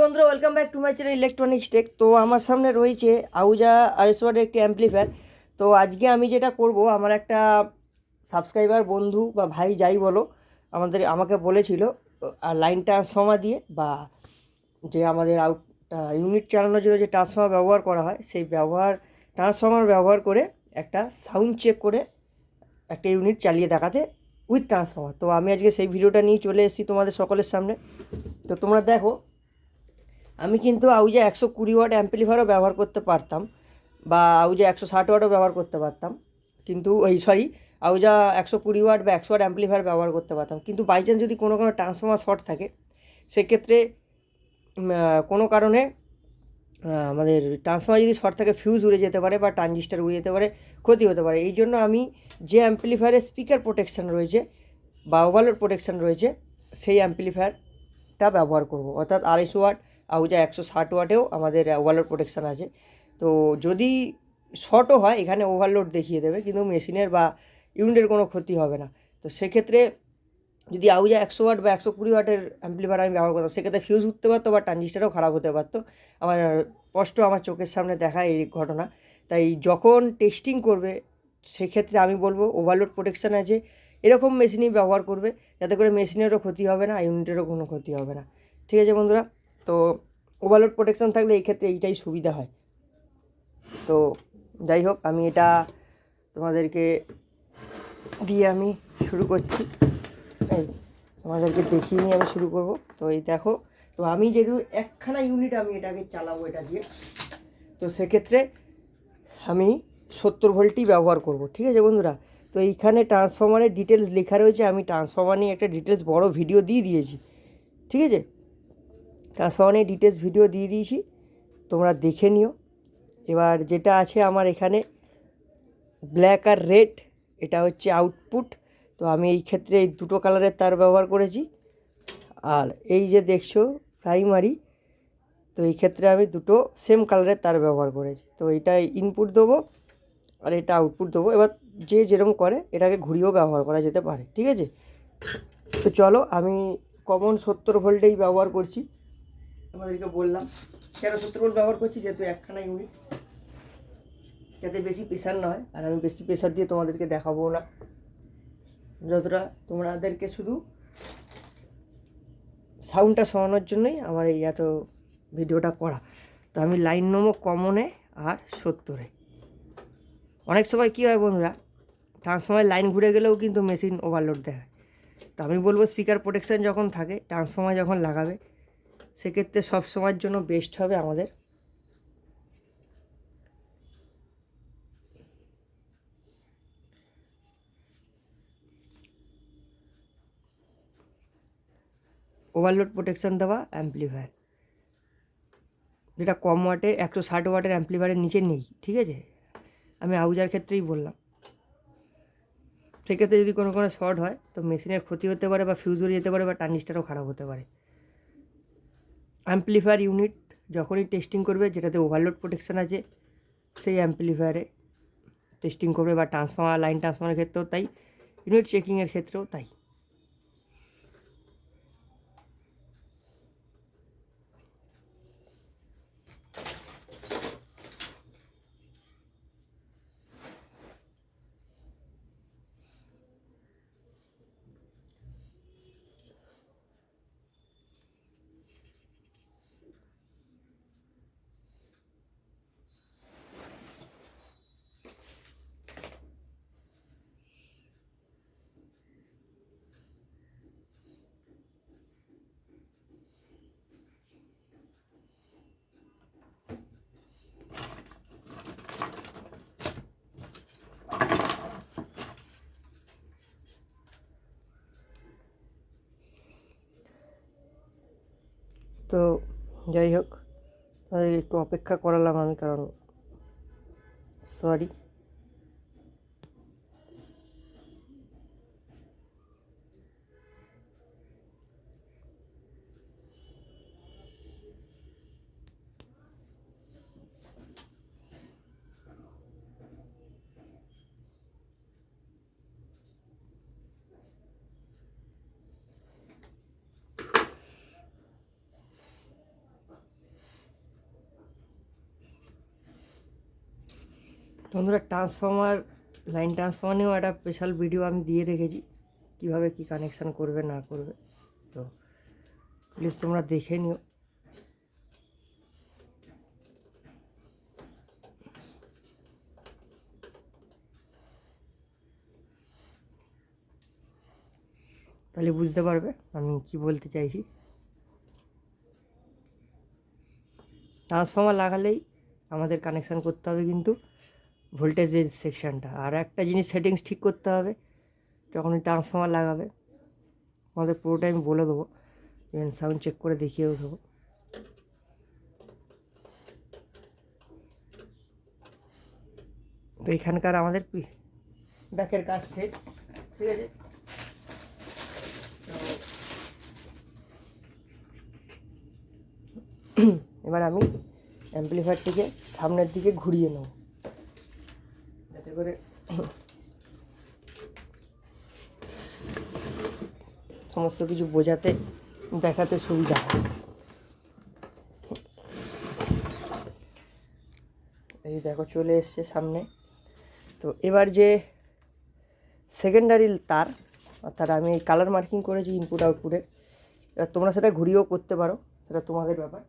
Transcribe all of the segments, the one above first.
বন্ধুরা, welcome back to my channel electronics tech. তো আমার সামনে রয়েছে আউজা আরএস ওয়াটের একটি অ্যাম্পলিফায়ার। তো আজকে আমি যেটা করব, আমার একটা সাবস্ক্রাইবার বন্ধু বা ভাই যাই বলো, আমাকে বলেছিল আর লাইন ট্রান্সফর্মার দিয়ে বা যে আমাদের ইউনিট চালানোর জন্য যে ট্রান্সফর্মার ব্যবহার করা হয় সেই ট্রান্সফর্মার ব্যবহার করে একটা সাউন্ড চেক করে একটা ইউনিট চালিয়ে দেখাতে উইথ ট্রান্সফর্মার। তো আমি আজকে সেই ভিডিওটা নিয়ে চলে এসেছি তোমাদের সকলের সামনে। তো তোমরা দেখো, আমি কিন্তু আউজা 120 ওয়াট অ্যাম্পলিফায়ারও ব্যবহার করতে পারতাম বা আউজা 160 ওয়াটও ব্যবহার করতে পারতাম, কিন্তু আউজা 120 ওয়াট বা 100 ওয়াট অ্যাম্পলিফায়ার ব্যবহার করতে পারতাম। কিন্তু বাই চান্স যদি কোনো ট্রান্সফর্মার শর্ট থাকে, সেক্ষেত্রে কোনো কারণে আমাদের ট্রান্সফর্মার যদি শর্ট থাকে, ফিউজ উড়ে যেতে পারে বা ট্রানজিস্টার উড়ে যেতে পারে, ক্ষতি হতে পারে। এই জন্য আমি যে অ্যাম্পলিফায়ারের স্পিকার প্রোটেকশান রয়েছে বা ওভারলোড প্রোটেকশান রয়েছে, সেই অ্যাম্পলিফায়ারটা ব্যবহার করব। অর্থাৎ 250 ওয়াট আউজা 160 ওয়াটেও আমাদের ওভারলোড প্রোটেকশান আছে। তো যদি শর্টও হয়, এখানে ওভারলোড দেখিয়ে দেবে, কিন্তু মেশিনের বা ইউনিটের কোনো ক্ষতি হবে না। তো সেক্ষেত্রে যদি আউজা 100 ওয়াট বা 120 ওয়াটের অ্যাম্পলিফায়ার আমি ব্যবহার করতাম, সেক্ষেত্রে ফিউজ উঠতে পারতো বা ট্রানজিস্টারও খারাপ হতে পারতো। আমার আমার চোখের সামনে দেখা এই ঘটনা। তাই যখন টেস্টিং করবে, সেক্ষেত্রে আমি বলবো ওভারলোড প্রোটেকশান আছে এরকম মেশিনই ব্যবহার করবে, যাতে করে মেশিনেরও ক্ষতি হবে না, ইউনিটেরও কোনো ক্ষতি হবে না। ঠিক আছে বন্ধুরা? তো ওভারলোড প্রোটেকশান থাকলে এই ক্ষেত্রে এইটাই সুবিধা হয়। তো যাই হোক, আমি এটা তোমাদেরকে দিয়ে আমি শুরু করছি। এই তোমাদেরকে দেখিয়ে নিয়ে আমি শুরু করব। তো এই দেখো, তো আমি যেহেতু একখানা ইউনিট আমি এটাকে চালাবো এটা দিয়ে, তো সেক্ষেত্রে আমি 70 ভোল্টই ব্যবহার করব। ঠিক আছে বন্ধুরা? তো এইখানে ট্রান্সফর্মারের ডিটেলস লেখা রয়েছে, আমি ট্রান্সফর্মার নিয়ে একটা ডিটেলস বড় ভিডিও দিয়ে দিয়েছি। ঠিক আছে? ট্রান্সফর্মার নিয়ে ডিটেলস ভিডিও দিয়ে দিয়েছি, তোমরা দেখে নিও। এবার যেটা আছে আমার এখানে ব্ল্যাক আর রেড, এটা হচ্ছে আউটপুট। তো আমি এই ক্ষেত্রে এই দুটো কালারের তার ব্যবহার করেছি। আর এই যে দেখছো প্রাইমারি, তো এই ক্ষেত্রে আমি দুটো সেম কালারের তার ব্যবহার করেছি। তো এটা ইনপুট দেবো আর এটা আউটপুট দেবো। এবার যে যেরকম করে এটাকে ঘুরিয়েও ব্যবহার করা যেতে পারে। ঠিক আছে? তো চলো, আমি কমন 70 ভোল্টেই ব্যবহার করছি। আমাদেরকে বললাম কেন 70 ভোল্ট ব্যবহার করছি, যেহেতু একখানা ইউনিট, যাতে বেশি প্রেশার না হয়। আর আমি বেশি প্রেশার দিয়ে তোমাদেরকে দেখাবো না, যতটা তোমাদেরকে শুধু সাউন্ডটা শোনানোর জন্যই আমার এই এত ভিডিওটা করা। তো আমি লাইন নেবো কমনে আর 70-এ। অনেক সময় কী হয় বন্ধুরা, ট্রান্সফর্মারের লাইন ঘুরে গেলেও কিন্তু মেশিন ওভারলোড দেয়। তো আমি বলবো স্পিকার প্রোটেকশান যখন থাকে, ট্রান্সফর্মার যখন লাগাবে, সেক্ষেত্রে সব সময়ের জন্য বেস্ট হবে আমাদের ওভারলোড প্রোটেকশান দেওয়া অ্যাম্পলিফায়ার, যেটা কম ওয়াটের 160 ওয়াটের অ্যাম্পলিফায়ারের নিচে নেই। ঠিক আছে? আমি আউজার ক্ষেত্রেই বললাম। সেক্ষেত্রে যদি কোনো শর্ট হয়, তো মেশিনের ক্ষতি হতে পারে বা ফিউজ উড়ে যেতে পারে বা ট্রানজিস্টারও খারাপ হতে পারে। অ্যাম্পলিফায়ার ইউনিট যখনই টেস্টিং করবে, যেটাতে ওভারলোড প্রোটেকশান আছে, সেই অ্যাম্পলিফায়ারে টেস্টিং করবে, বা ট্রান্সফর্মার লাইন ট্রান্সফর্মারের ক্ষেত্রেও তাই, ইউনিট চেকিংয়ের ক্ষেত্রেও তাই। তো যাই হোক, একটু অপেক্ষা করালাম আমি, কারণ সরি। বন্ধুরা লাইন ট্রান্সফর্মার নিয়েও একটা স্পেশাল ভিডিও আমি দিয়ে রেখেছি, কীভাবে কী কানেকশান করবে না করবে, তো প্লিজ তোমরা দেখে নিও। তাহলে বুঝতে পারবে আমি কি বলতে চাইছি। ট্রান্সফর্মার লাগালেই আমাদের কানেকশান করতে হবে কিন্তু ভোল্টেজের সেকশানটা, আর একটা জিনিস সেটিংস ঠিক করতে হবে যখনই ট্রান্সফর্মার লাগাবে, আমাদের পুরোটা আমি বলে দেবো, ইভেন সাউন্ড চেক করে দেখিয়েও দেবো। তো এখানকার আমাদের ব্যাকের কাজ শেষ, ঠিক আছে। এবার আমি অ্যাম্পলিফায়ারটিকে সামনের দিকে ঘুরিয়ে নেব যাতে করে সমস্ত কিছু বোঝাতে দেখাতে সুবিধা হয়। এই দেখো চলে এসছে সামনে। তো এবার যে সেকেন্ডারি তার, অর্থাৎ আমি এই কালার মার্কিং করেছি ইনপুট আউটপুটে, এবার তোমরা সেটা ঘুরিয়েও করতে পারো, সেটা তোমাদের ব্যাপার।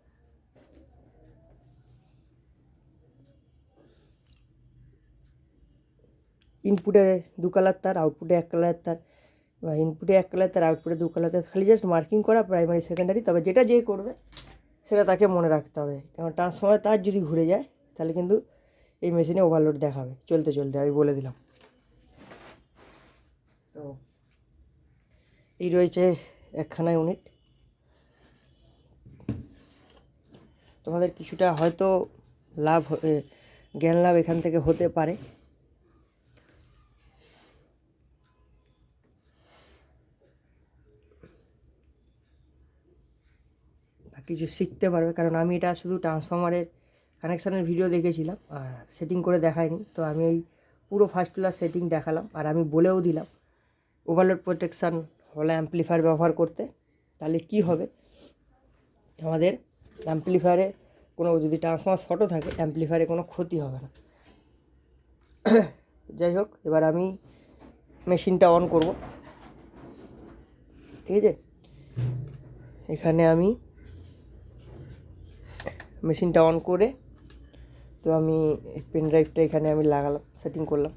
ইনপুটে 2 কালার তার, আউটপুটে 1 কালার তার, বা ইনপুটে 1 কালার তার, আউটপুটে 2 কালার তার, খালি জাস্ট মার্কিং করা প্রাইমারি সেকেন্ডারি। তবে যেটা যে করবে সেটা তাকে মনে রাখতে হবে, কারণ ট্রান্সফর্মার তার যদি ঘুরে যায় তাহলে কিন্তু এই মেশিনে ওভারলোড দেখাবে চলতে চলতে, আমি বলে দিলাম। তো এই রয়েছে একখানা ইউনিট। তোমাদের কিছুটা হয়তো জ্ঞান লাভ এখান থেকে হতে পারে। কিছু শিখতে পারবে, কারণ আমি এটা শুধু ট্রান্সফর্মারের কানেকশানের ভিডিও দেখেছিলাম আর সেটিং করে দেখাইনি। তো আমি এই পুরো ফার্স্ট ক্লাস সেটিং দেখালাম, আর আমি বলেও দিলাম ওভারলোড প্রোটেকশান হলে অ্যাম্পলিফায়ার ব্যবহার করতে। তাহলে কি হবে, আমাদের অ্যাম্পলিফায়ারে কোনো যদি ট্রান্সফর্মার শর্টও থাকে অ্যাম্পলিফায়ারে কোনো ক্ষতি হবে না। যাই হোক, এবার আমি মেশিনটা অন করব, ঠিক আছে। এখানে আমি মেশিনটা অন করে, তো আমি পেন ড্রাইভটা এখানে আমি লাগালাম, সেটিং করলাম।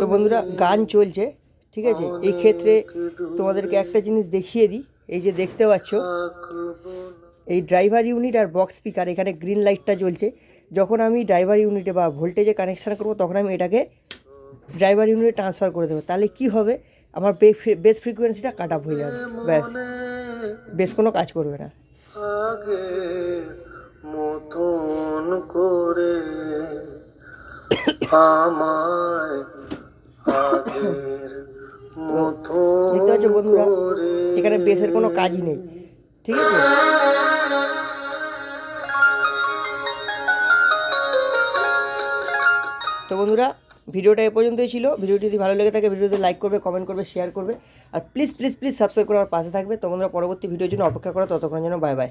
তো বন্ধুরা গান চলছে, ঠিক আছে। এই ক্ষেত্রে তোমাদেরকে একটা জিনিস দেখিয়ে দিই, এই যে দেখতে পাচ্ছ এই ড্রাইভার ইউনিট আর বক্স স্পিকার, এখানে গ্রিন লাইটটা জ্বলছে। যখন আমি ড্রাইভার ইউনিটে বা ভোল্টেজে কানেকশান করবো তখন আমি এটাকে ড্রাইভার ইউনিটে ট্রান্সফার করে দেবো। তাহলে কি হবে, আমার বেস ফ্রিকোয়েন্সিটা কাট আপ হয়ে যাবে, ব্যাস, বেশ কোনো কাজ করবে না। মতন করে দেখতে পাচ্ছ বন্ধুরা, এখানে বেসের কোনো কাজই নেই, ঠিক আছে। তো বন্ধুরা ভিডিওটা এ পর্যন্তই ছিল। ভিডিওটি যদি ভালো লেগে থাকে ভিডিওতে লাইক করবে, কমেন্ট করবে, শেয়ার করবে, আর প্লিজ প্লিজ প্লিজ সাবস্ক্রাইব করে আমার পাশে থাকবে। তো বন্ধুরা পরবর্তী ভিডিওর জন্য অপেক্ষা করো, ততক্ষণ যেন বাই বাই।